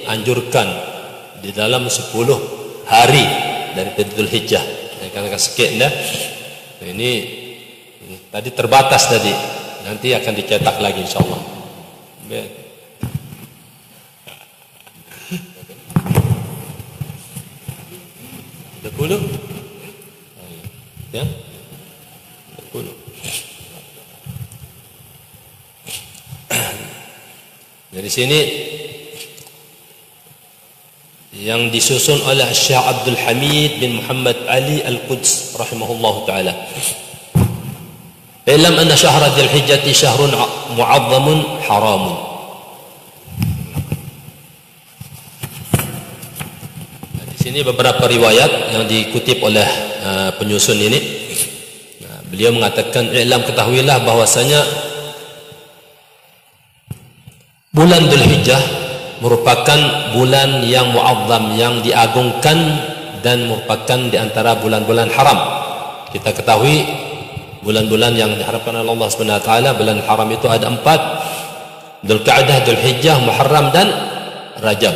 anjurkan di dalam 10 hari dari Dzulhijjah. Katakan sikit dah. Ini tadi terbatas tadi. Nanti akan dicetak lagi insyaallah. Baik. Dulu. Ya. Dulu. Dari sini yang disusun oleh Syekh Abdul Hamid bin Muhammad Ali Al-Quds rahimahullahu taala. Ilam anna syahra Dzulhijjah syahrun mu'azzamun haramun. Di sini beberapa riwayat yang dikutip oleh penyusun ini. Beliau mengatakan, "Ilam, ketahuilah bahwasanya bulan Dzulhijjah merupakan bulan yang mu'azzam, yang diagungkan dan merupakan di antara bulan-bulan haram." Kita ketahui bulan-bulan yang diharapkan oleh Allah Subhanahu wa taala, bulan haram itu ada 4. Dzulqa'dah, Dzulhijjah, Muharram dan Rajab.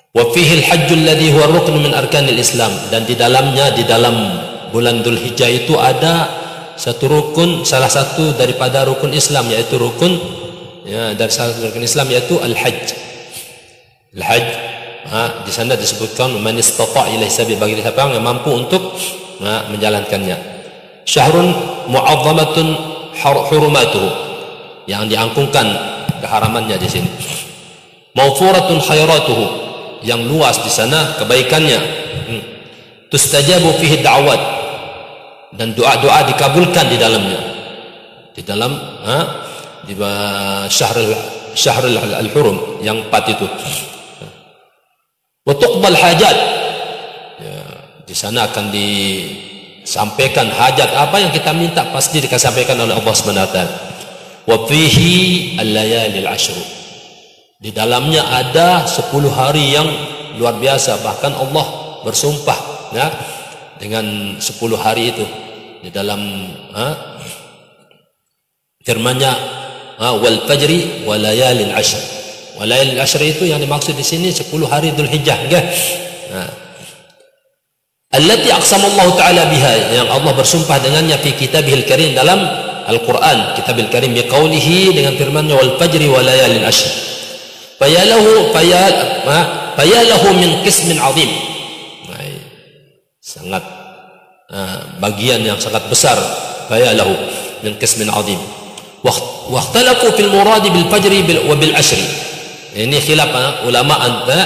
Wa fihi al-hajj alladhi huwa rukn min arkanil Islam, dan di dalamnya, di dalam bulan Dzulhijjah itu ada satu rukun, salah satu daripada rukun Islam, yaitu rukun dari salah satu rukun Islam, yaitu al-hajj. Al-hajj di sana disebutkan man istata' ilaihi sabil, bagi siapa yang mampu untuk menjalankannya. Syahrun mu'azzamatun hurumatuhu, yang diangkungkan keharamannya di sini. Mawfuratun khairatuhu, yang luas di sana kebaikannya. Tustajabu fihi da'awat, dan doa-doa dikabulkan di dalamnya, di dalam di syahrul al-hurum yang 4 itu. Wa tuqbal hajat, di sana akan disampaikan hajat, apa yang kita minta pasti disampaikan oleh Allah Subhanahu wa taala. Wa fihi al-layalil ashr, di dalamnya ada 10 hari yang luar biasa, bahkan Allah bersumpah dengan 10 hari itu di dalam firman-Nya, wal fajri wa layalil ashr. Wa layalil ashr itu yang dimaksud di sini 10 hari Dzulhijjah, allati aqsama Allah taala biha, yang Allah bersumpah dengannya fi kitabihil karim, dalam Al-Qur'an, kitabil karim, biqaulihi, dengan firman-Nya, wal fajri wa layalil ashr. Fayalahu min qismin azim, sangat bagian yang sangat besar. Fayalahu min qismin azim. Wa ikhtalafu fil murad bil fajri wa bil ashri. Ini khilaf ulama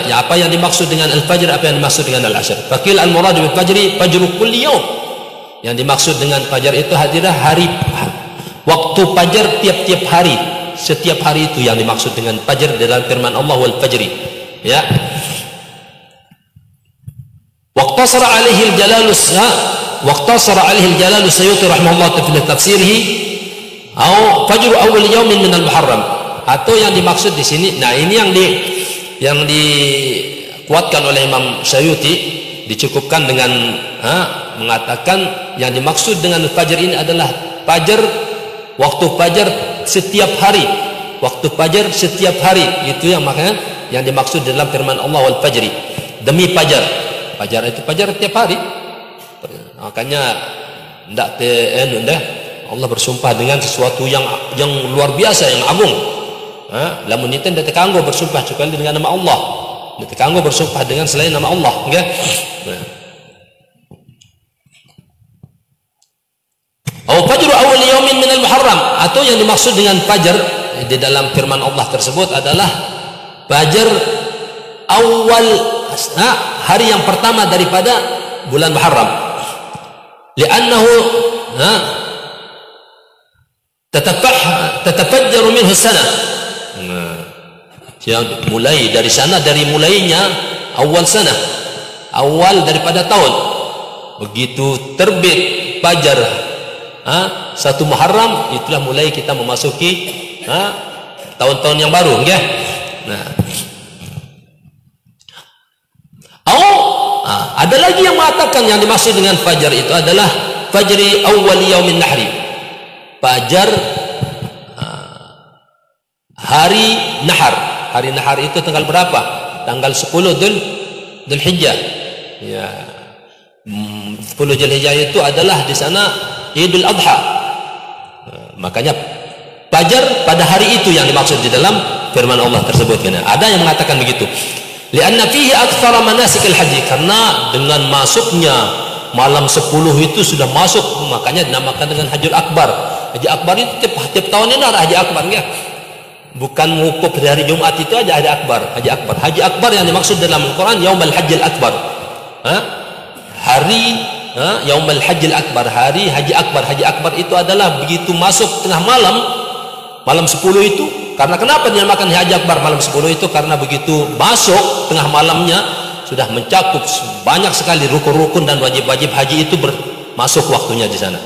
ya, apa yang dimaksud dengan al-fajr, apa yang dimaksud dengan al-ashr. Faqil al-murad bil fajri fajru kulli yawm, yang dimaksud dengan fajar itu adalah hari, waktu fajar tiap-tiap hari, setiap hari itu yang dimaksud dengan fajar dalam firman Allah, wal fajri, ya. Waqtasara alaihi al-jalalus Sayyuti rahimahullah fi tafsirih, atau fajru awal yaumin min al-muharram, atau yang dimaksud di sini. Nah, ini yang dikuatkan oleh Imam Sayyuti, dicukupkan dengan mengatakan yang dimaksud dengan fajar ini adalah fajar, waktu fajar setiap hari, waktu fajar setiap hari, itu yang makanya yang dimaksud dalam firman Allah, wal fajri, demi fajar. Fajar itu fajar tiap hari, makanya ndak Allah bersumpah dengan sesuatu yang luar biasa, yang agung. Lamun itu tidak terkanggo bersumpah kecuali dengan nama Allah, tidak terkanggo bersumpah dengan selain nama Allah, okay? Atau fajru awal yaumin min al-muharram, atau yang dimaksud dengan fajar di dalam firman Allah tersebut adalah fajar awal, hari yang pertama daripada bulan Muharram. Li'annahu tatafajjaru minhu sanah, yang mulai dari sana, dari mulainya awal sana, awal daripada tahun. Begitu terbit fajar 1 Muharram, itulah mulai kita memasuki tahun-tahun yang baru, ya. Nah, ada lagi yang mengatakan yang dimaksud dengan fajar itu adalah fajri awal yaumin nahri, fajar hari nahar, Hari nahar itu tanggal berapa? Tanggal 10 Dzulhijjah. Ya. 10 Dzulhijjah itu adalah di sana Idul Adha. Makanya fajar pada hari itu yang dimaksud di dalam firman Allah tersebut. Ada yang mengatakan begitu. Lianna fihi aktsara manasikil haji, karena dengan masuknya malam 10 itu sudah masuk, makanya dinamakan dengan Hajjul Akbar. Haji Akbar itu tiap tahun ini ada Haji Akbar ya. Bukan wukuf di hari Jumat itu aja Haji Akbar. Haji Akbar yang dimaksud dalam Al-Quran Yaumul Hajjil Akbar. Hari Yaumul Hajjil Akbar, hari Haji Akbar. Haji Akbar itu adalah begitu masuk tengah malam 10 itu. Karena kenapa dinamakan Haji Akbar malam 10 itu? Karena begitu masuk tengah malamnya sudah mencakup banyak sekali rukun-rukun dan wajib-wajib haji itu masuk waktunya di sana.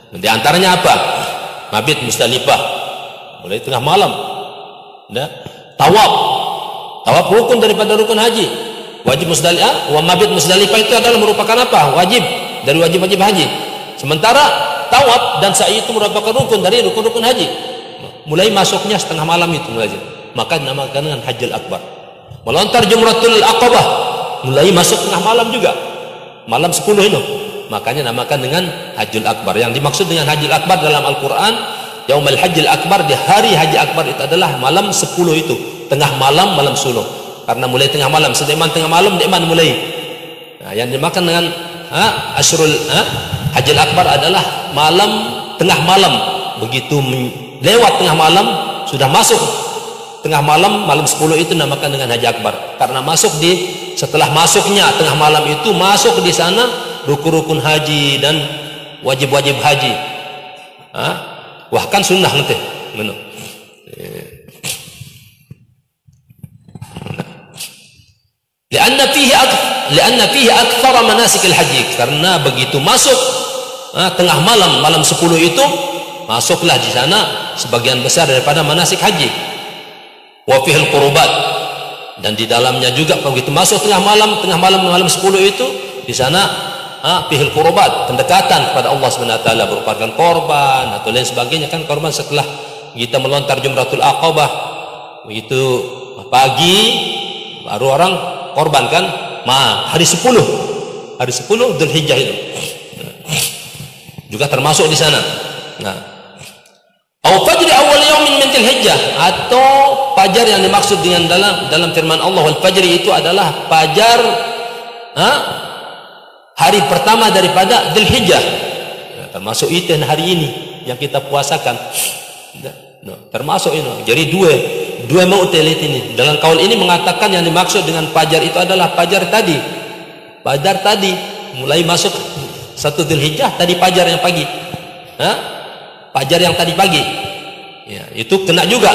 Di antaranya apa? Mabit Musdalifah mulai tengah malam. Tawaf rukun daripada rukun haji. Wajib Musdalifah, mabit Musdalifah itu adalah merupakan apa? Wajib dari wajib-wajib haji. Sementara tawaf dan sa'i itu merupakan rukun dari rukun-rukun haji. Mulai masuknya setengah malam itu mulai. Maka dinamakan dengan Hajjul Akbar. Melontar Jumratul Aqabah mulai masuk tengah malam juga. Malam 10 itu. Makanya namakan dengan Hajjul Akbar. Yang dimaksud dengan Hajjul Akbar dalam Al-Quran, Yaumul Hajjil Akbar, di hari Haji Akbar itu adalah malam 10 itu. Tengah malam 10. Karena mulai tengah malam, sediman tengah malam, diman mulai. Nah, yang dimakan dengan Ashrul Hajjil Akbar adalah malam tengah malam. Begitu lewat tengah malam, sudah masuk tengah malam 10 itu namakan dengan Haji Akbar. Karena setelah masuknya tengah malam itu masuk di sana rukun-rukun haji dan wajib-wajib haji. Bahkan sunnah nanti. Lianna fihi aktsara manasikil haji, karena begitu masuk tengah malam 10 itu masuklah di sana sebagian besar daripada manasik haji. Wa fihil qurbat, dan di dalamnya juga begitu masuk tengah malam 10 itu di sana fihil qurbat, pendekatan kepada Allah Subhanahu wa taala berupa korban atau lain sebagainya. Kan korban setelah kita melontar Jumratul Aqabah begitu pagi baru orang korban kan. Hari 10 Dzulhijjah itu juga termasuk di sana. Au fajri awal yaumin min Dzulhijjah, atau fajar yang dimaksud dengan dalam firman Allah wal fajri itu adalah fajar hari pertama daripada Dzulhijjah. Termasuk itu hari ini yang kita puasakan. Termasuk ini. Jadi dua mu'talit ini. Dalam kaul ini mengatakan yang dimaksud dengan fajar itu adalah fajar tadi. Fajar tadi mulai masuk 1 Dzulhijjah tadi fajar yang pagi. Fajar yang tadi pagi, ya, itu kena juga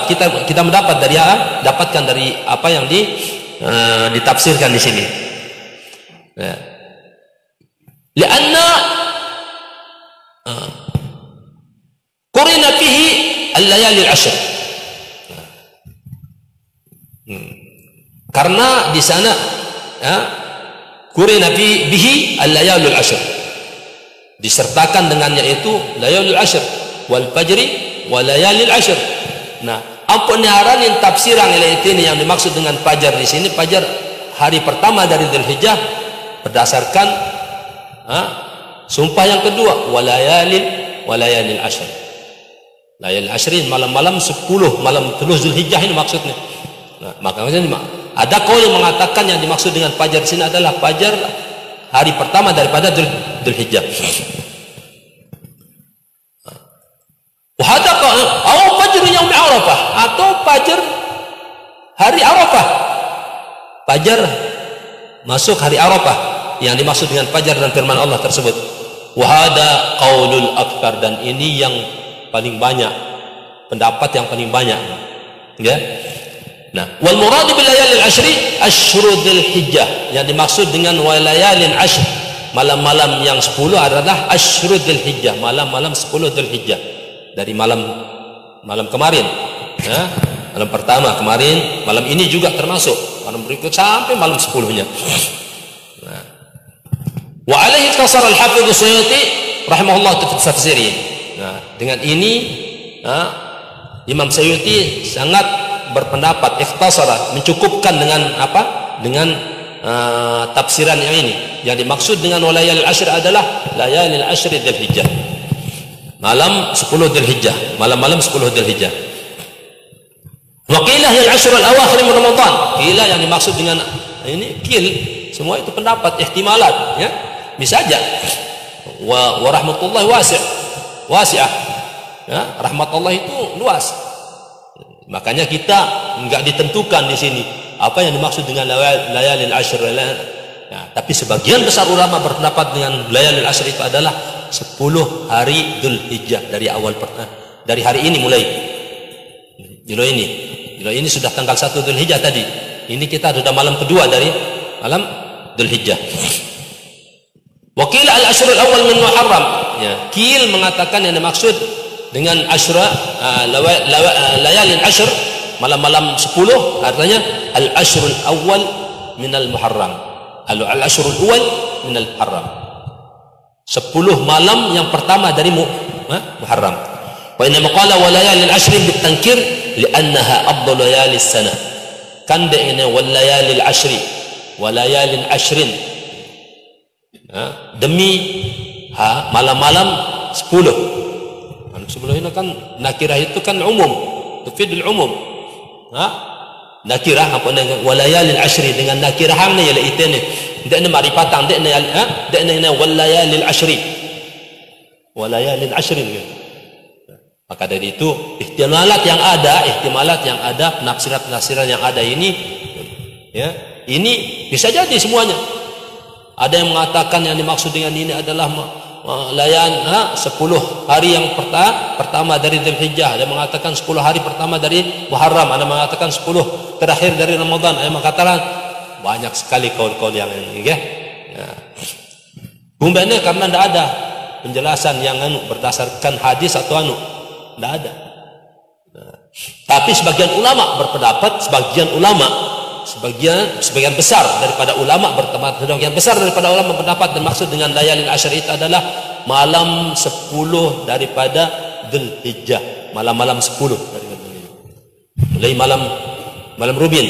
kita mendapat dari dapatkan dari apa yang ditafsirkan di sini. Ya. Lianna qurina fihi al-layali al-ashr. Karena di sana qurina bihi al-layali al-ashr, disertakan dengannya itu layalul ashr wal fajri wal layalil ashr. Nah, apa niaranin tafsiran ini yang dimaksud dengan fajar di sini? Fajar hari pertama dari Dzulhijjah berdasarkan sumpah yang kedua walayalil ashr. Layalil ashrin malam-malam 10 malam 10 Dzulhijjah ini maksudnya. Nah, makanya ada kaul yang mengatakan yang dimaksud dengan fajar di sini adalah fajar hari pertama daripada Dzulhijjah. Wahada atau fajr yaum Arafah, atau fajar hari Arafah. Fajar masuk hari Arafah yang dimaksud dengan fajar dan firman Allah tersebut. Wahada qaulul aktsar, dan ini yang paling banyak, pendapat yang paling banyak. Ya. Nah, wal murad bil layalil ashri asyhurul Dzulhijjah, yang dimaksud dengan walayalin ashr, malam-malam yang 10 adalah asyhurul Dzulhijjah, malam-malam 10 Dzulhijjah. Dari malam kemarin, ya, malam pertama kemarin, malam ini juga termasuk, malam berikut sampai malam 10-nya. Nah. Wa alaihi ikhtasar al-Hafidz Suyuti rahimahullah fi tafsirih. Nah, dengan ini Imam Suyuti sangat berpendapat ikhtasara, mencukupkan dengan apa? Dengan tafsiran yang ini. Yang dimaksud dengan walayalil ashr adalah layalil ashri dzulhijjah. Malam 10 Dzulhijjah, malam-malam 10 Dzulhijjah. Wa qila hiya al-ashr al-awakhir min Ramadan. Qila yang dimaksud dengan ini qil, semua itu pendapat, ihtimalat, ya. Bisa saja. Wa rahmatullahi wasi'ah. Ya, rahmat Allah itu luas. Makanya kita enggak ditentukan di sini apa yang dimaksud dengan layalil ashr. Ya, tapi sebagian besar ulama berpendapat dengan layalil ashr itu adalah 10 hari Dzulhijjah dari awal dari hari ini mulai. Kalau ini sudah tanggal 1 Dzulhijjah tadi. Ini kita sudah malam kedua dari malam Dzulhijjah. Wa qila al-ashr al-awwal min Muharram. Ya, qil mengatakan yang dimaksud dengan asyra layalin ashr, malam-malam 10, artinya al-ashrul awwal minal muharram. Al-ashrul awwal minal muharram. 10 malam yang pertama dari Muharram. Wa inna maqala wa layalil ashrin bitankir li'annaha afdalu layalis sana. Kan ini wal layalil ashri wa layalin ashrin. Demi malam-malam 10. Sebelum ini kan nakirah itu kan umum, tufidul umum. Nakirah apa dengan walayalil ashri, dengan nakirah hamna ya laitani ndekna ma'rifatan ndekna walayalil ashri walayalil ashrin. Maka dari itu ihtimalat yang ada, penafsiran yang ada ini, ya, ini bisa jadi semuanya. Ada yang mengatakan yang dimaksud dengan ini adalah layan 10 hari yang pertama dari Dzulhijjah, ada mengatakan 10 hari pertama dari Muharram, ada mengatakan 10 terakhir dari Ramadan, ada mengatakan banyak sekali kaul-kaul yang ini, ya. Bumbanya karena tidak ada penjelasan yang berdasarkan hadis atau tidak ada. Tapi sebagian ulama berpendapat, sebagian besar daripada ulama berpendapat dan maksud dengan layalil ashr itu adalah malam 10 daripada Dzulhijjah, malam-malam 10 dari Dzulhijjah. Mulai malam Rubin,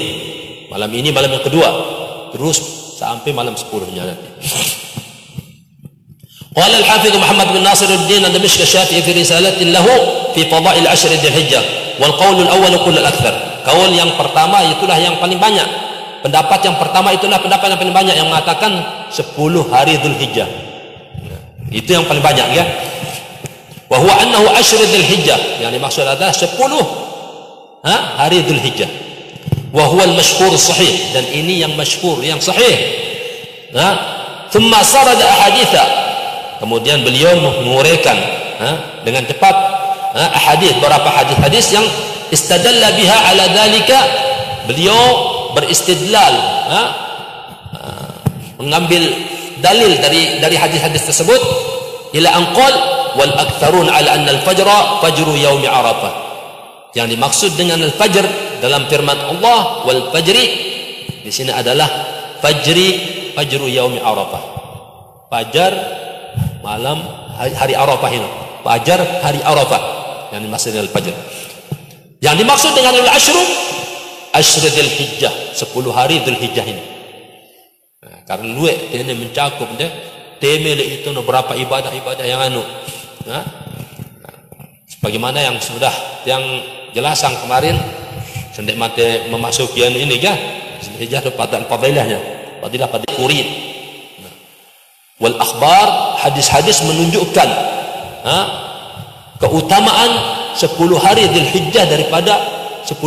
malam ini malam yang kedua, terus sampai malam 10-nya nanti. Qala al-Hafidz Muhammad bin Nasiruddin ad-Dimashqi Syafi'i fi risalatin lahu fi fadail ashr Dzulhijjah wal qaul al-awwal kull al-akthar. Kaul yang pertama itulah yang paling banyak. Pendapat yang pertama itulah pendapat yang paling banyak, yang mengatakan 10 hari Dzulhijjah. Itu yang paling banyak, ya. Wa huwa annahu ashr Dzulhijjah, yang dimaksud adalah 10 hari Dzulhijjah. Wa huwa al-mashhur sahih, dan ini yang masyhur, yang sahih. Thumma sarada ahaditha, kemudian beliau menguraikan dengan cepat ahadits, beberapa hadis-hadis yang istadalla biha ala dhalika, beliau beristidlal, mengambil dalil dari hadis-hadis tersebut, ila anqal wal aktsarun ala anna al-fajra fajru yaumi arafah. Yang dimaksud dengan al-fajr dalam firman Allah wal fajri di sini adalah fajru yaumi arafah. Fajar malam hari Arafah ini. Fajar hari Arafah yang dimaksud dengan al-fajr. Yang dimaksud dengan al-ashru ashr Dzulhijjah, 10 hari Dzulhijjah ini. Karena luek dia mencakup dia temel itu berapa ibadah-ibadah yang sebagaimana yang sudah yang jelasan kemarin sendek mate memasuki ini ya Dzulhijjah pada fadilahnya, fadilah kurin. Wal akhbar, hadis-hadis menunjukkan keutamaan 10 hari Dzulhijjah daripada 10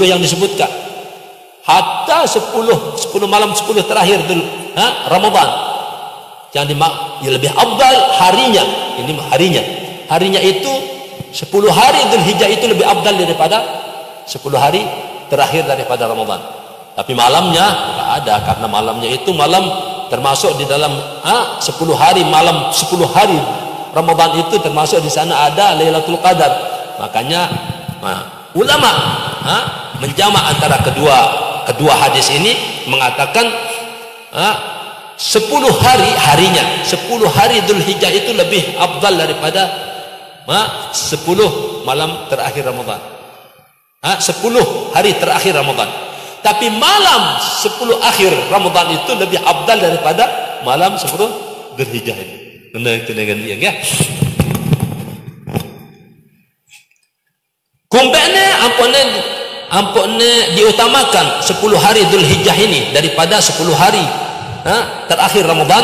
yang disebutkan. Hatta 10 malam 10 terakhir Ramadan yang lebih afdal harinya. Ini harinya itu 10 hari Dzulhijjah itu lebih afdal daripada 10 hari terakhir daripada Ramadan. Tapi malamnya tidak ada, karena malamnya itu malam termasuk di dalam 10 hari, malam 10 hari Ramadan itu termasuk di sana ada Lailatul Qadar. Makanya ulama menjamak antara kedua hadis ini, mengatakan 10 harinya 10 hari Dzulhijjah itu lebih afdal daripada 10 malam terakhir Ramadan. 10 hari terakhir Ramadan. Tapi malam 10 akhir Ramadan itu lebih afdal daripada malam 10 Dzulhijjah ini. Kena itu dengan dia ya. Kumpulnya ampun diutamakan 10 hari Dzulhijjah ini daripada 10 hari terakhir Ramadan,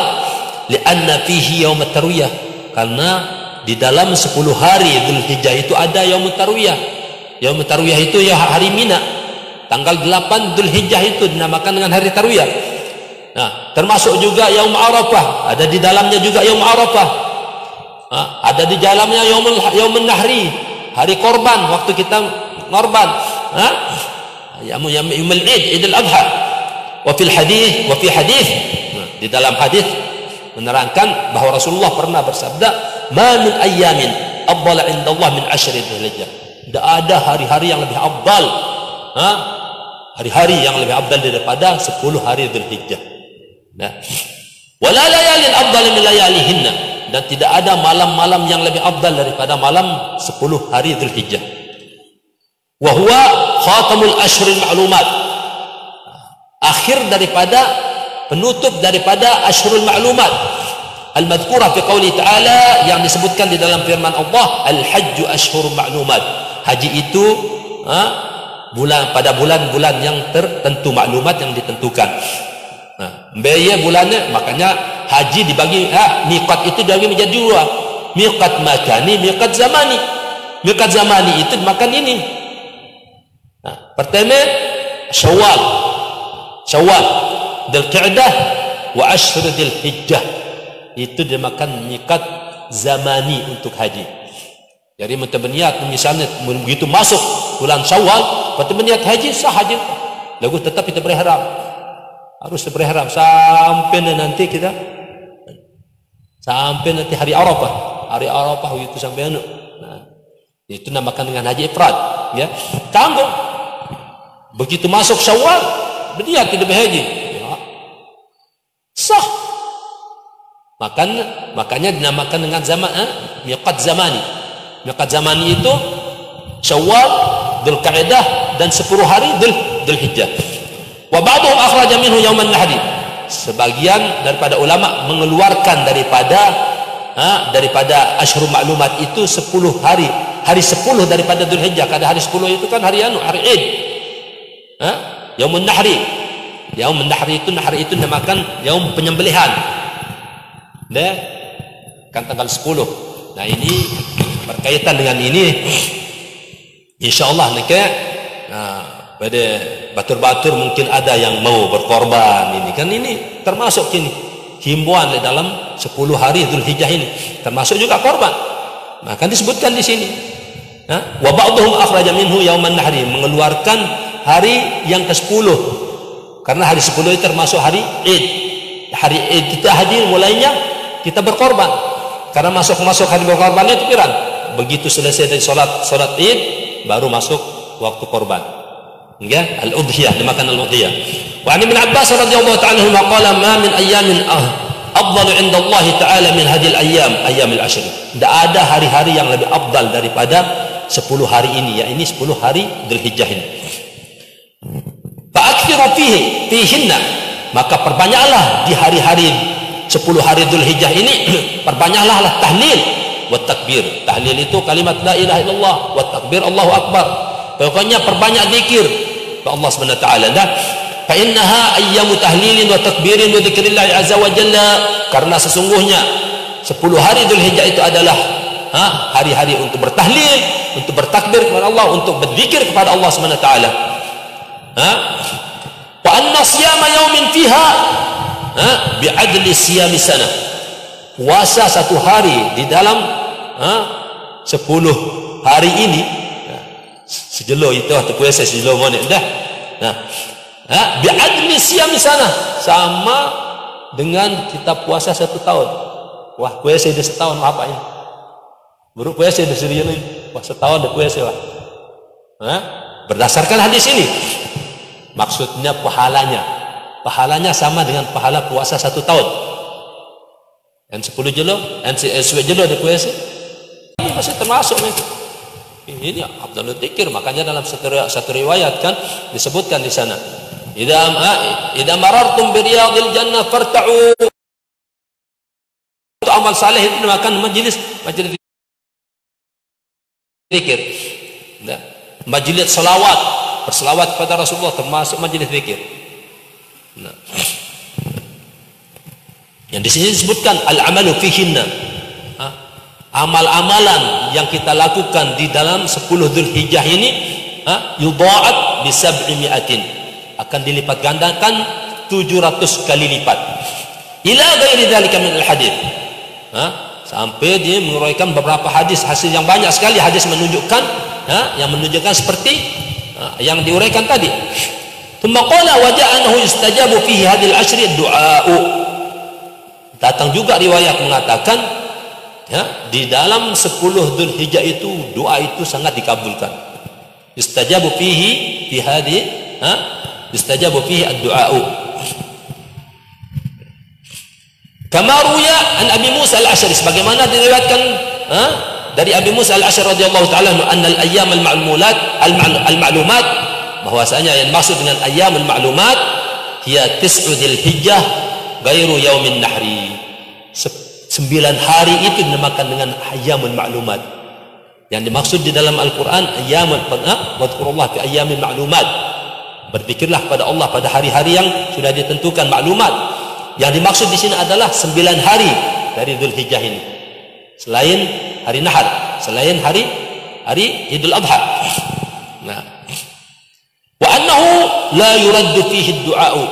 lianna fihi yaum tarwiyah, karena di dalam 10 hari Dzulhijjah itu ada yaum tarwiyah. Yaum tarwiyah itu ya hari Mina. Tanggal 8 Dzulhijjah itu dinamakan dengan hari tarwiyah. Nah, termasuk juga yaum Arafah, ada di dalamnya juga yaum Arafah. Ada di dalamnya yaumul nahri, hari korban, waktu kita korban. Yaumul Id, Idul Adha. Wa fi hadis, di dalam hadis menerangkan bahawa Rasulullah pernah bersabda, "Ma min ayyamin afdala 'inda Allah min 10 Dzulhijjah." Tidak ada hari-hari yang lebih afdal, hari-hari yang lebih afdal daripada 10 hari Dzulhijjah. Nah, wala layalin afdal min layalihinna, dan tidak ada malam-malam yang lebih afdal daripada malam 10 hari Dzulhijjah. Wa huwa khatamul ashhuril ma'lumat, akhir daripada penutup daripada ashhurul ma'lumat al-madhkurah fi qouli ta'ala, yang disebutkan di dalam firman Allah, al-hajju ashhurul ma'lumat. Haji itu pada bulan-bulan yang tertentu, maklumat yang ditentukan. Biaya bulannya, makanya haji dibagi, miqat itu dibagi menjadi dua, miqat makani, miqat zamani. Miqat zamani itu dimakan ini. Pertama Syawal, Dzulqa'dah wa Ashr Dzulhijjah, itu dimakan miqat zamani untuk haji. Jadi kita berniat, misalnya begitu masuk bulan Syawal, kita berniat haji, sah haji. Lalu tetap kita berihram, harus berihram sampai nanti hari Arafah. Hari Arafah itu sampai itu namakan dengan haji ifrad, ya. Tanggung. Begitu masuk Syawal, berniat tidak berhaji, ya, sah. Makanya dinamakan dengan miqat zamani. Miqat zamani itu Syawal, Dzulqa'dah, dan 10 hari Dzulhijjah. Wa ba'dhum akhraja minhu yauman nahri. Sebagian daripada ulama mengeluarkan daripada Ashhurul Ma'lumat itu 10 hari 10 daripada Dzulhijjah. Karena hari 10 itu kan hari Id. Yaumun nahri. Yaumun nahri itu namakan yaum penyembelihan. Kan tanggal 10. Nah, ini berkaitan dengan ini, insyaallah pada batur-batur mungkin ada yang mau berkorban ini. Kan ini termasuk ini himbauan di dalam 10 hari Dzulhijjah ini, termasuk juga korban. Maka disebutkan di sini. Wa ba'dhum akhraja minhu yauman nahri, mengeluarkan hari yang ke-10. Karena hari 10 itu termasuk hari Id. Hari Id kita haji, mulainya kita berkorban. Karena masuk hari berkorban itu pirang. Begitu selesai dari solat Id, baru masuk waktu korban. Ya, al-udhiyah, dimakan al-udhiyah. Wa an Ibn Abbas radhiyallahu ta'ala anhu qala ma min ayyamin afdalu 'inda Allah ta'ala min hadhihi ayyamil ashr. Tidak ada hari-hari yang lebih afdal daripada 10 hari ini, ya, ini 10 hari Dzulhijjah ini. Fa'akthiru fihinna, maka perbanyaklah di hari-hari 10 hari Dzulhijjah ini, perbanyaklah tahlil wa takbir. Tahlil itu kalimat la ilaha illallah, wa takbir Allahu akbar. Pokoknya perbanyak zikir ke Allah Subhanahu wa taala. Fa innaha ayyamu tahlilin wa takbirin wa dzikrillah azza wa jalla, karena sesungguhnya 10 hari Dzulhijjah itu adalah hari-hari untuk bertahlil, untuk bertakbir kepada Allah, untuk berzikir kepada Allah Subhanahu wa taala. Wa anna siyama yaumin fiha bi'adli siyami sana. Puasa satu hari di dalam 10 hari ini, sejelo itu atau puasa sejelo mana dah. Bi'adli siyami sana, sama dengan kita puasa 1 tahun. Wah, puasa dah setahun apa ini? Baru puasa dah serius ini. Wah, setahun dah puasa lah. Berdasarkan hadis ini, maksudnya pahalanya sama dengan pahala puasa 1 tahun. Yang 10 jelo, yang 10 jelo ada puasa, ini masih termasuk nih. Ini afdalul dzikir. Makanya dalam satu riwayat kan disebutkan di sana, idza marartum bi riyadil jannah farta'u. Untuk amal saleh itu makan majelis zikir. Nah, majelis selawat, berselawat kepada Rasulullah termasuk majelis zikir. Nah, yang di sini disebutkan al-amalu fihinna, amal-amalan yang kita lakukan di dalam 10 Dzulhijjah ini, yudha'at bi 700, akan dilipat gandakan 700 kali lipat. Ila ghairi dzalika min al-hadits, sampai dia menguraikan beberapa hadis yang banyak sekali hadis menunjukkan, yang menunjukkan seperti yang diuraikan tadi. Thumma qala wa ja'anahu yustajabu fihi hadhil ashri du'a'u. Datang juga riwayat mengatakan, di dalam 10 Dzulhijjah itu doa itu sangat dikabulkan. Yustajabu fihi fi hadhi, yustajabu fihi ad-du'a'u. Kama ruya an Abi Musa al-Asy'ari, sebagaimana diriwayatkan dari Abi Musa al-Asy'ari radhiyallahu ta'ala anna al-ayyam al-ma'lumat, bahwasanya yang maksud dengan ayyam al-ma'lumat hiya 9 Dzulhijjah ghairu yaumin nahri. 9 hari itu dinamakan dengan ayyamul ma'lumat. Yang dimaksud di dalam Al-Qur'an ayyamul wadhkurullah fi ayyamil ma'lumat. Berzikirlah pada Allah pada hari-hari yang sudah ditentukan maklumat. Yang dimaksud di sini adalah 9 hari dari Dzulhijjah ini, selain hari Nahar, selain hari Idul Adha. Nah, wa annahu la yuraddu fihi ad-du'a'u,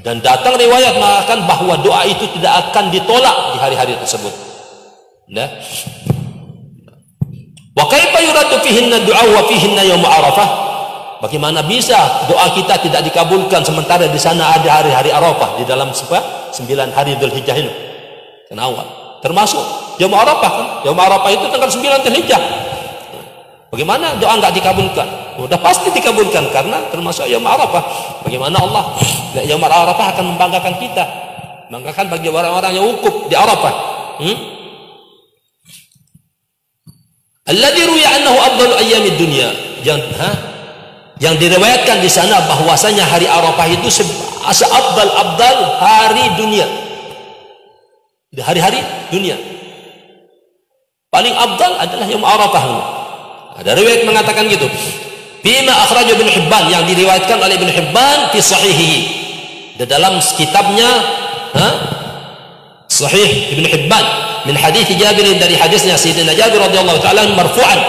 dan datang riwayat mengatakan bahwa doa itu tidak akan ditolak di hari-hari tersebut. Nah, wa kaifa yuraddu fihinna ad-du'a'u wa fihinna yaum Arafah? Bagaimana bisa doa kita tidak dikabulkan sementara di sana ada hari-hari Arafah di dalam 9 hari Dzulhijjah ini? Kan awal. Termasuk Yaum Arafah kan? Yaum Arafah itu tanggal 9 Dzulhijjah. Bagaimana doa enggak dikabulkan? Sudah pasti dikabulkan karena termasuk Yaum Arafah. Bagaimana Allah Yaum Arafah akan membanggakan kita? Membanggakan bagi orang-orang yang wukuf di Arafah. Alladzi ruya annahu afdalu ayyamid dunya. Yang diriwayatkan di sana bahwasanya hari Arafah itu seabdal hari dunia. Hari-hari dunia paling abdal adalah Yaum Arafah. Ada riwayat mengatakan gitu. Bima akhraj Ibnu Hibban, yang diriwayatkan oleh Ibnu Hibban fi sahihihi, di dalam kitabnya Sahih Ibnu Hibban, min hadis Jabir, dari hadisnya Sayyidina Jabir radhiyallahu ta'ala marfu'an,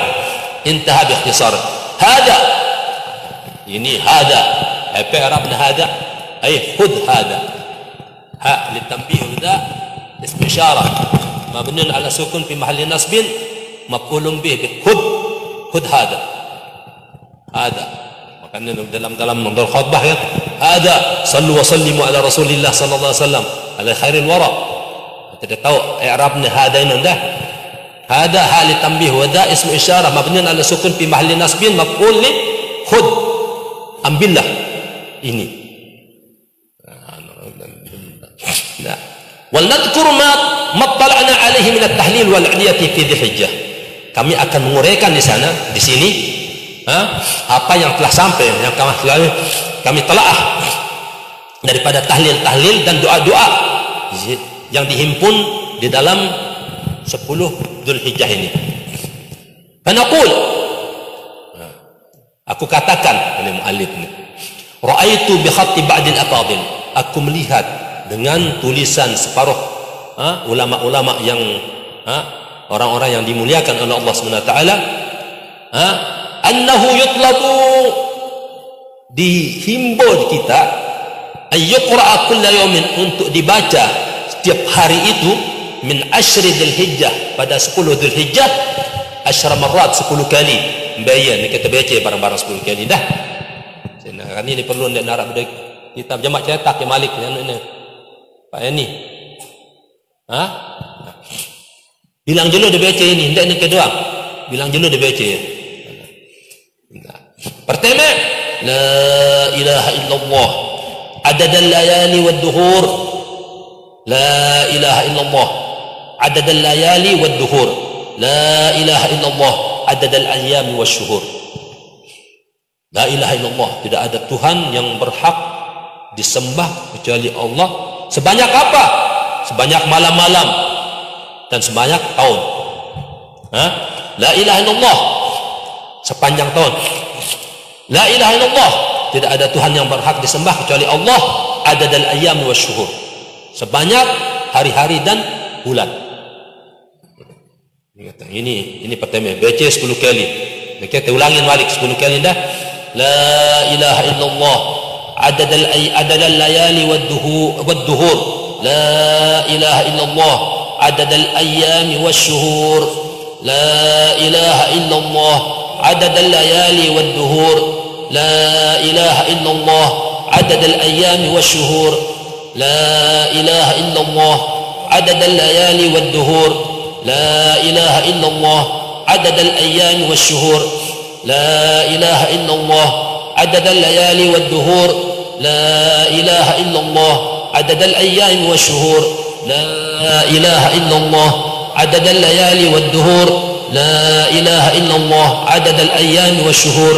intaha bi ikhtisar. Ini hada, apa Arabnya hada? Ay khudh hada. Ha litanbih hada ism isyarah mabniun ala sukun fi mahalli nasbin maf'ulun bih bi khudh hada. Hada. Makanya dalam menurut khutbah ya, hada sallu wa sallimu ala Rasulillah sallallahu alaihi wasallam ala khairil wara. Tidak tahu i'rabnya hada ini dah. Hada hal litanbih wa da ism isyarah mabniun ala sukun fi mahalli nasbin maf'ul li khudh. Ambillah ini. Nah, wal nadhkur ma tala'na alaihi min at-tahlil wal 'idiyati fi Dzulhijjah. Kami akan menguraikan di sana, di sini, apa yang telah sampai, yang kami telaah daripada tahlil dan doa-doa yang dihimpun di dalam 10 Dzulhijjah ini. Fanaqul, aku katakan oleh muallif ini, ra'aitu bi khatti ba'dil afadil, aku melihat dengan tulisan separuh ulama-ulama yang orang-orang yang dimuliakan oleh Allah Subhanahu wa taala, annahu yutlabu, dihimbau kita, ayyuqra'a kulla yawmin, untuk dibaca setiap hari itu, min ashri Dzulhijjah, pada 10 Dzulhijjah, 10 marrat, 10 kali. Bayar ni kita baca barang-barang 10 kali dah. Kan ini perlu nak narap kitab jamak cetak yang Malik yang ini. Pak ini. Bilang dulu dia baca ini, hendak ni kedua. Bilang dulu dia baca ya. Pertama, la ilaha illallah adadal layali wad duhur. La ilaha illallah adadal layali wad duhur. La ilaha illallah adadal ayyami wasyuhur. La ilaha illallah, tidak ada Tuhan yang berhak disembah kecuali Allah. Sebanyak apa? Sebanyak malam-malam dan sebanyak tahun. La ilaha illallah, sepanjang tahun. La ilaha illallah, tidak ada Tuhan yang berhak disembah kecuali Allah. Adadal ayyami wasyuhur, sebanyak hari-hari dan bulan. Ini pertama, baca 10 kali. Kita ulangin balik 10 kali dah. La ilaha illallah adadal layali wad-duhur. La ilaha illallah adadal ayyami wasyuhur. La ilaha illallah adadal layali wad-duhur. La ilaha illallah adadal ayyami wasyuhur. La ilaha illallah adadal layali wad-duhur. لا إله إلا الله عدد الأيام والشهور. لا إله إلا الله عدد الليالي والدهور. لا إله إلا الله عدد الأيام والشهور. لا إله إلا الله عدد الليالي والدهور. لا إله إلا الله عدد الأيام والشهور.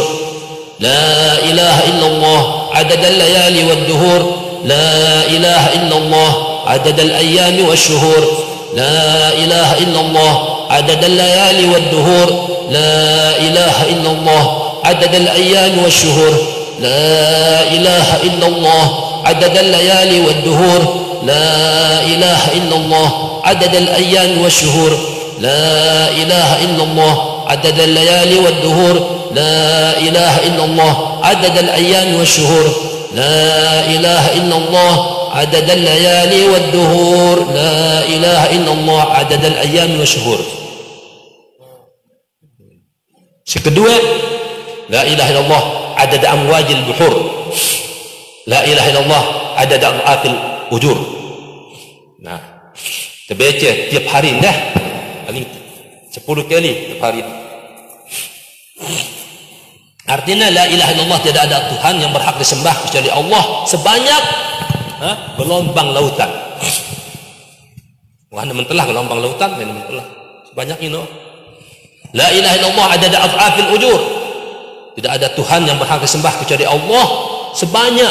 لا إله إلا الله عدد الليالي والدهور. لا إله إلا الله عدد الأيام والشهور. لا إله إلا الله عدد الليالي والدهور. لا إله إلا الله عدد الأيام والشهور. لا إله إلا الله عدد الليالي والدهور. لا إله إلا الله عدد الأيام والشهور. لا إله إلا الله عدد الليالي والدهور. لا إله إلا الله عدد الأيام والشهور. لا إله إلا الله عدد الليالي والدهور. لا إله إلا الله عدد الأيام والشهور. Kedua, la ilaha illallah adad amwajil buhur. La ilaha illallah adad adhafil ujur. Nah, kita baca tiap hari dah paling 10 kali tiap hari. Artinya la ilaha illallah, tidak ada Tuhan yang berhak disembah kecuali Allah sebanyak gelombang lautan. Wah, mentelah gelombang lautan, mentelah sebanyak ini. La ilaha illallah adad adhafil ujur. Tidak ada Tuhan yang berhak disembah kecuali Allah sebanyak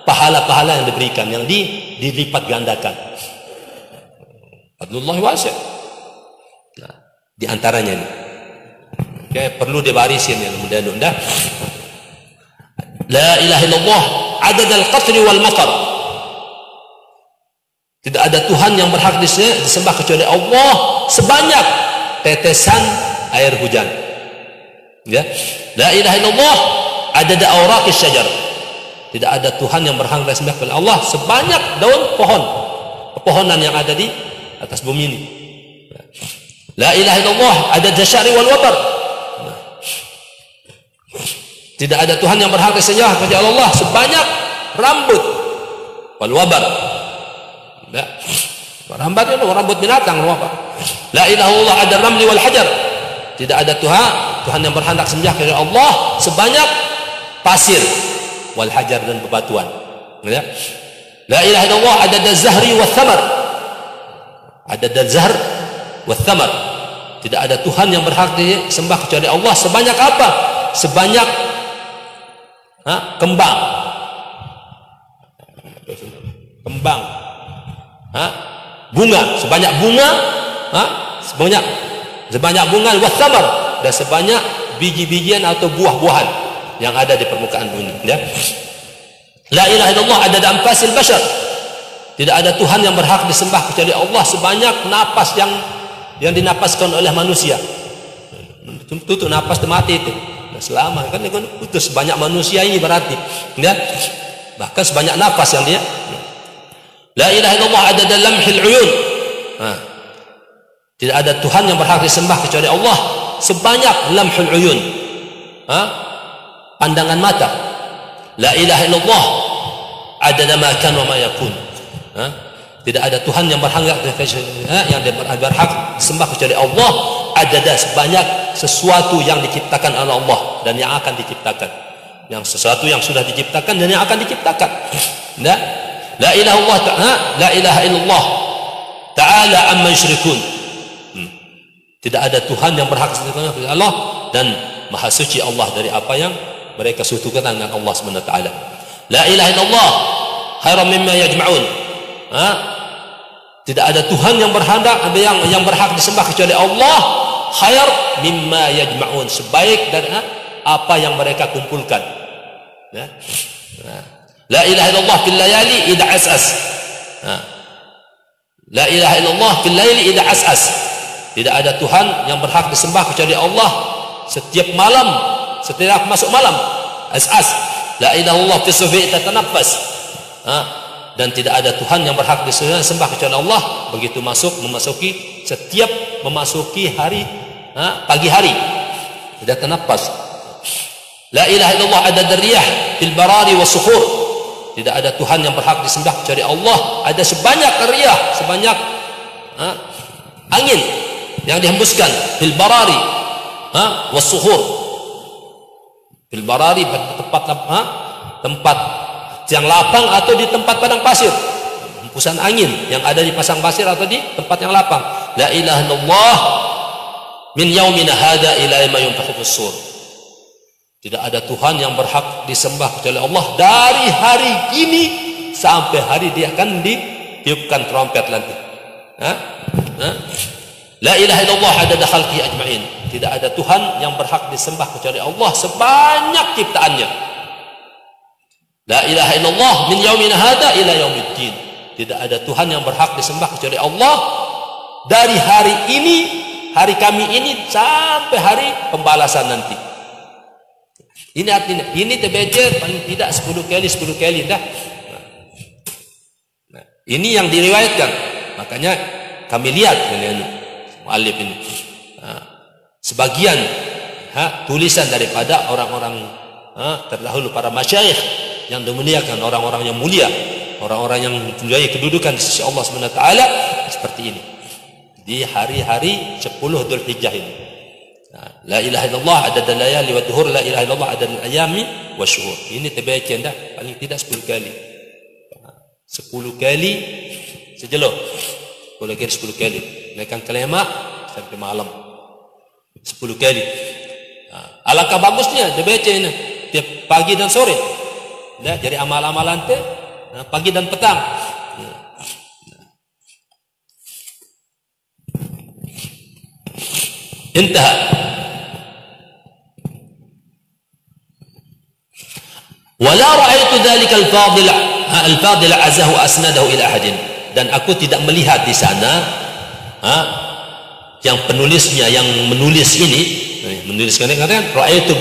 pahala-pahala yang diberikan, yang dilipat gandakan. Fadlullah wasi'. Nah, di antaranya ini. Perlu dibarisin ya, mudah-mudahan dah. La ilaha illallah adad al-qatri wal matar. Tidak ada Tuhan yang berhak disembah kecuali Allah sebanyak tetesan air hujan. Ya. La ilaha illallah adad awraqis syajar. Tidak ada Tuhan yang berhak disembah kecuali Allah sebanyak daun pohon, pepohonan yang ada di atas bumi ini. La ilaha illallah adad jasyari wal watar. Tidak ada Tuhan yang berhak disembah kecuali Allah sebanyak rambut wal wabar. Rambut itu rambut binatang, apa? La ilaha illallah ada ramli wal hajar. Tidak ada Tuhan yang berhak disembah kecuali Allah sebanyak pasir wal hajar dan bebatuan. Ya. La ilaha illallah ada zahri wal thamar. Ada zahr wal thamar. Tidak ada Tuhan yang berhak disembah kecuali Allah sebanyak apa? Sebanyak kembang. Bunga, sebanyak bunga, sebanyak bunga wasamar, dan sebanyak biji-bijian atau buah-buahan yang ada di permukaan bumi. Ya. La ilaha illallah adad anfasil bashar. Tidak ada Tuhan yang berhak disembah kecuali Allah sebanyak napas yang dinapaskan oleh manusia. Tutup napas mati itu. Nah, selama kan putus banyak manusia ini berarti, ya. Bahkan sebanyak nafas yang dia. La ilaha illallah adad lamhil uyun. Tidak ada Tuhan yang berhak disembah kecuali Allah sebanyak lamhul uyun. Pandangan mata. La ilaha illallah adad ma kan wa ma yakun. Tidak ada Tuhan yang berhak disembah kecuali Allah adada sebanyak sesuatu yang diciptakan oleh Allah dan yang akan diciptakan. Yang sesuatu yang sudah diciptakan dan yang akan diciptakan. Nah, la ilaha illallah ta'ala amma yusyrikun. Tidak ada Tuhan yang berhak kecuali Allah, dan maha suci Allah dari apa yang mereka sekutukan dengan Allah Subhanahu wa taala. La ilaha illallah khairan mimma yajma'un. Tidak ada Tuhan yang berhak disembah kecuali Allah, khair mimma yajma'un, sebaik dari apa yang mereka kumpulkan. La ilaha illallah fil layali idza as'as. La ilaha illallah fil layli idza as'as. Tidak ada Tuhan yang berhak disembah kecuali Allah setiap malam, setiap masuk malam. As'as. La ilaha illallah fi sufi tatanaffas. Dan tidak ada Tuhan yang berhak disembah kecuali Allah begitu setiap memasuki hari pagi hari. Tidak tanaffas. La ilaha illallah adad ar-riyah fil barari was sukhur. Tidak ada Tuhan yang berhak disembah kecuali Allah ada sebanyak riyah, sebanyak angin yang dihembuskan fil barari was sukhur. Fil barari tempat yang lapang atau di tempat padang pasir, hembusan angin yang ada di pasang pasir atau di tempat yang lapang. La ilaha illallah min yaumina hadza ila ma yunfakhu fis-sur. Tidak ada Tuhan yang berhak disembah kecuali Allah dari hari ini sampai hari dia akan ditiupkan trompet nanti. La ilaha illallah adada khalqi ajma'in. Tidak ada Tuhan yang berhak disembah kecuali Allah sebanyak ciptaannya. La ilaha illallah min yaumina hadza ila yaumiddin. Tidak ada Tuhan yang berhak disembah kecuali Allah dari hari ini, hari kami ini sampai hari pembalasan nanti. Ini artinya, ini TBC paling tidak 10 kali dah. Nah, ini yang diriwayatkan. Makanya kami lihat ini muallif ini. Sebagian tulisan daripada orang-orang terdahulu, para masyayikh yang dimuliakan, orang-orang yang mulia, orang-orang yang mempunyai kedudukan di sisi Allah Subhanahu wa taala seperti ini. Di hari-hari 10 Dzulhijjah ini. La ilaha illallah adad al-layali wa dhuhur, la ilaha illallah adad al-ayami wa syuhur. Ini terbaca dah paling tidak 10 kali. 10 kali sejeloh. 10 kali. Naikkan kelema sampai malam. 10 kali. Alangkah bagusnya dibaca ini tiap pagi dan sore. Nah, jadi amal-amalan teh pagi dan petang. Intaha. Wala ra'aitu dzalika al-fadil azahu asnadahu ila ahadin. Dan aku tidak melihat di sana yang penulisnya yang menulis ini menuliskan kan ra'aitu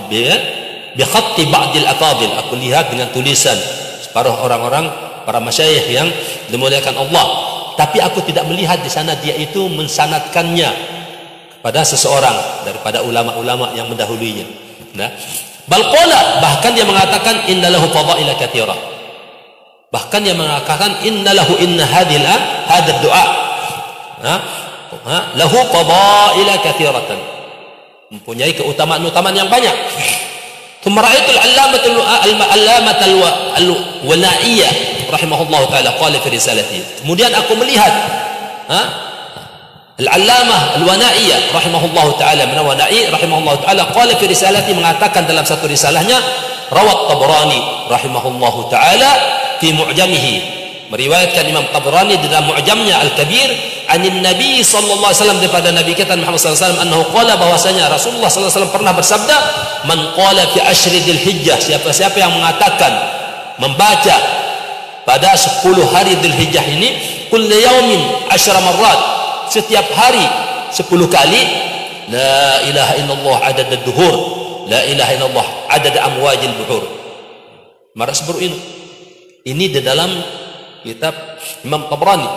bi khatti ba'd al-afadil. Aku lihat dengan tulisan separuh orang-orang para masyayikh yang dimuliakan Allah, tapi aku tidak melihat di sana dia itu mensanadkannya pada seseorang daripada ulama-ulama yang mendahulunya. Nah, bal qala, bahkan dia mengatakan innalahu fadaila katsira. Bahkan dia mengatakan innalahu inna hadha du'a lahu fadaila katsiratan. Mempunyai keutamaan-keutamaan yang banyak. Thumma ra'aitu al-allamah al-wana'iyyah rahimahullahu taala qala fi risalatihi. Kemudian aku melihat Al-Allamah Al-Wana'iyyah rahimahullahu ta'ala, Wana'i rahimahullahu ta'ala qala fi risalati, mengatakan dalam satu risalahnya, rawat Tabrani rahimahullahu ta'ala fi mu'jamihi, meriwayatkan Imam Tabrani dalam mu'jamnya Al-Kabir, anin Nabi sallallahu alaihi wasallam, daripada Nabi kita Muhammad sallallahu alaihi wasallam, annahu qala, bahwasanya Rasulullah sallallahu alaihi wasallam pernah bersabda, man qala fi ashri Dzulhijjah, siapa-siapa yang mengatakan membaca pada 10 hari Dzulhijjah ini, kullu yaumin 10 marrat, setiap hari 10 kali, la ilaha illallah adad ad-duhur, la ilaha illallah adad amwajil buhur. Marah seperti ini. Ini di dalam kitab Imam Tabrani.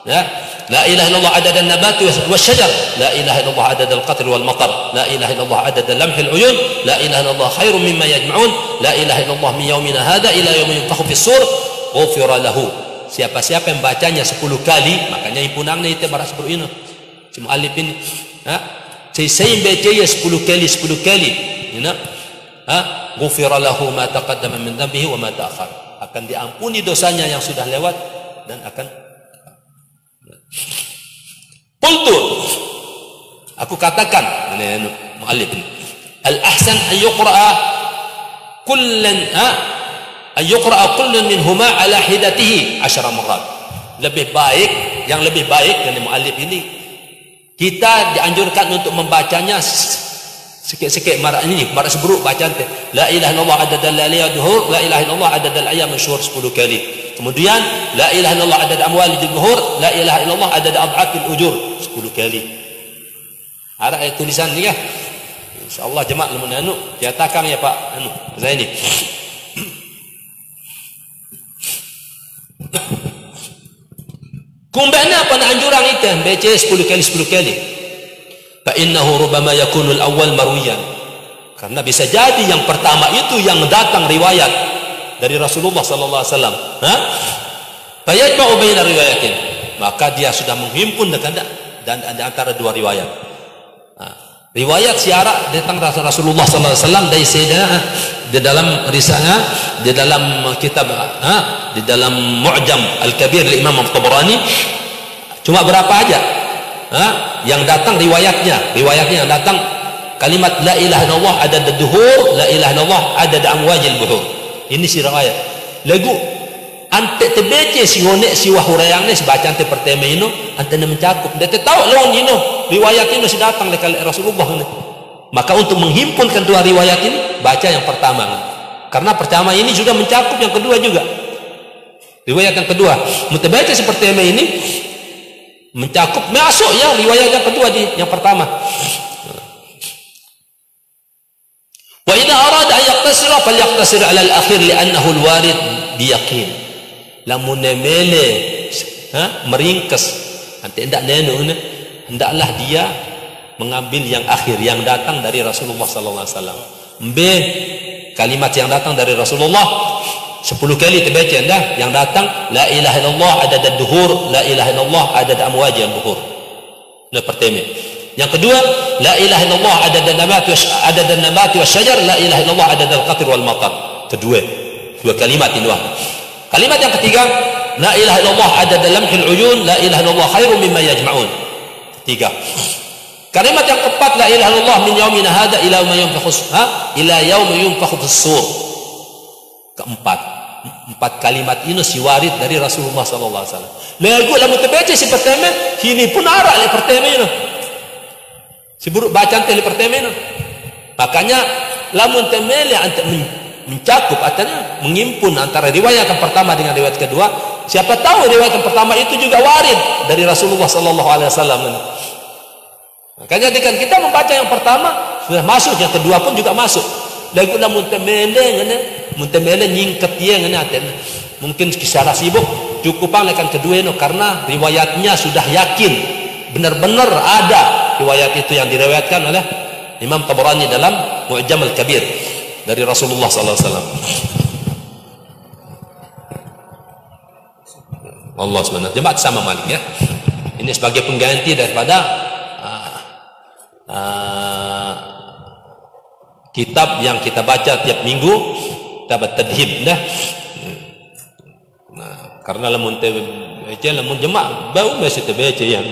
Ya, la ilaha illallah adad an-nabat wa syajar, la ilaha illallah adad al-qatr wal matar, la ilaha illallah adad lamh al-uyun, la ilaha illallah khairun mimma yajma'un, la ilaha illallah min yaumina hadha ila yaumi yunfakhu fis-sur, ghufira lahu. Siapa-siapa yang bacanya 10 kali, makanya impunangnya itu marah seperti ini. Si muallif ini, saya baca ya 10 kali, ini, ghufira lahu ma taqaddama min dhanbihi wa ma ta'akhkhar. Akan diampuni dosanya yang sudah lewat dan akan. Qultu, Aku katakan ini muallif ini, al-ahsan an yuqra'a kullan an yuqra'a kullun minhuma ala hidatihi 10 marrat. Lebih baik, yang lebih baik dari muallif ini, kita dianjurkan untuk membacanya sikit-sikit marah ini, marah seburuk bacaan la ilaha illallah adada al-layali duhur, la ilaha illallah adada al-ayyam syuhur 10 kali. Kemudian la ilaha illallah adada amwalid duhur, la ilaha illallah adada ad'afil ujur 10 kali. Ada ayat tulisan ni ya. Insyaallah jemaah lamun anu cetakan ya Pak anu Zaini. Kumbana apa nak anjuran itu baca 10 kali 10 kali. Fa innahu rubbama yakunu al-awwal marwiyan. Karena bisa jadi yang pertama itu yang datang riwayat dari Rasulullah sallallahu alaihi wasallam. Fa yajma'u baina riwayatin. Maka dia sudah menghimpun dan antara dua riwayat. Riwayat siara datang Rasulullah sallallahu alaihi wasallam dari Sayyidina di dalam risalah, di dalam kitab, di dalam Mu'jam Al-Kabir Imam At-Tabarani cuma berapa aja yang datang riwayatnya yang datang kalimat la ilaha illallah adad duhur, la ilaha illallah adad amwajil buhur. Ini si riwayat lagu ante tebece si ngone si wahurayang ni sebaca ante pertama ino ante mencakup dia tahu lawan ino riwayat ini si datang oleh Rasulullah ni. Maka untuk menghimpunkan dua riwayat ini baca yang pertama, karena pertama ini sudah mencakup yang kedua juga. Riwayat yang kedua mutabaca seperti ini mencakup masuk ya riwayat yang kedua di yang pertama. Wa idza arada an yaqtasira falyaqtasir ala al-akhir li'annahu al-warid biyaqin. Lamun mele meringkas nanti hendak nenu hendaklah dia mengambil yang akhir yang datang dari Rasulullah sallallahu alaihi wasallam. B kalimat yang datang dari Rasulullah 10 kali terbaca dah yang datang la ilaha illallah adad ad-duhur, la ilaha illallah adad amwaj al-buhur. Nah pertama. Yang kedua la ilaha illallah adad an-nabat wasyajar, la ilaha illallah adad al-qatr wal matar. Kedua dua kalimat ini dua. Kalimat yang ketiga la ilaha illallah adad lamhil uyun, la ilaha illallah khairun mimma yajma'un. Tiga. Kalimat yang keempat la ilaha illallah min yaumina hada ila yaumi yunfakhu fis-sur. Keempat, empat kalimat ini siwarid dari Rasulullah sallallahu alaihi wasallam. Lagu lamun terbaca si pertama, sini pun arah le pertama ini. Si buruk bacaan teh le pertama ini. Makanya lamun temele ante mencakup artinya mengimpun antara riwayat yang pertama dengan riwayat kedua. Siapa tahu riwayat yang pertama itu juga warid dari Rasulullah sallallahu alaihi wasallam. Makanya dengan kita membaca yang pertama sudah masuk, yang kedua pun juga masuk. Lagu lamun temele nyingket dia ngene aten. Mungkin secara sibuk cukupan lekan kedua no karena riwayatnya sudah yakin benar-benar ada riwayat itu yang diriwayatkan oleh Imam Tabarani dalam Mu'jam Al-Kabir dari Rasulullah sallallahu alaihi wasallam. Allah subhanahu jemaat sama Malik ya. Ini sebagai pengganti daripada kitab yang kita baca tiap minggu dapat tadhib dah. Nah, karena lamun baca lamun jemaah bau mesti terbaca ya.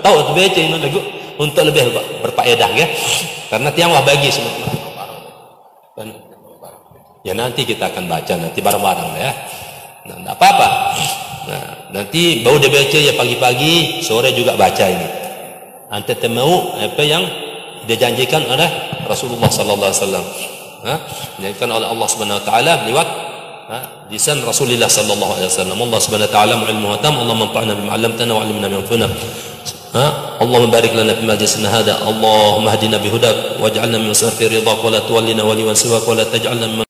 Tahu terbaca ini lagu untuk lebih berfaedah ya. Karena tiang wah bagi semua. Ya nanti kita akan baca nanti bareng-bareng ya. Nah, enggak apa-apa. Nah, nanti bau dia baca ya pagi-pagi, sore juga baca ini. Ante temau apa yang dijanjikan oleh Rasulullah sallallahu alaihi wasallam. Dijanjikan oleh Allah Subhanahu wa taala lewat lisan Rasulullah sallallahu alaihi wasallam. Allah Subhanahu wa taala ilmuhu tam, Allah manfa'na bima 'allamtana wa 'allimna ma yanfa'una. Allahumma barik lana fi majlisina hada. Allahumma hdina bihudak waj'alna min sirri ridhak wa la tuwallina waliyan siwak wa la taj'alna